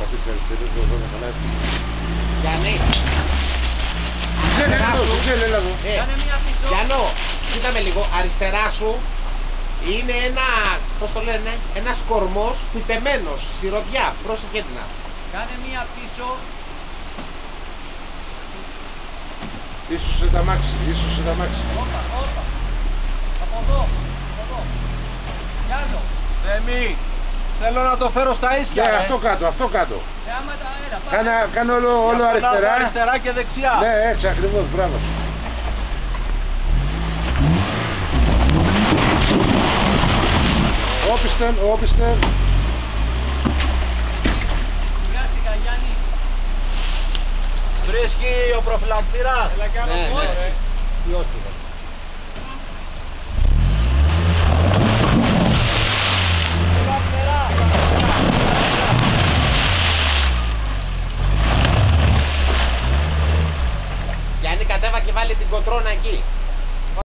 αφήσεις αριστερές, δεν θα καλά. Γιάννη. Έλα εδώ. Κάνε μία πίσω. Γιάννο, κοίτα με λίγο, αριστερά σου είναι ένα, πώς το λένε, ένας κορμός πιτεμένος στη ροδιά, πρόσεχε την. Κάνε μία πίσω. Ίσως σε τα μάξι, ίσως σε τα μάξι. Όπα, όπα. Από εδώ, από εδώ. Κι άλλο. Θέμη, θέλω να το φέρω στα ίσια. Ναι, αυτό κάτω, αυτό κάτω. Άμα τα έλα, πάμε. Κάνε όλο αριστερά. Αριστερά και δεξιά. Ναι, έτσι ακριβώς, μπράβο. Όπισθεν. Σιγά σιγά Γιάννη. Βρίσκει ο προφυλακτήρας. Έλα κι άλλο Ναι, πώς. ναι. Ή όχι, ρε. Γιάννη, κατέβα και βάλει την κοτρώνα εκεί.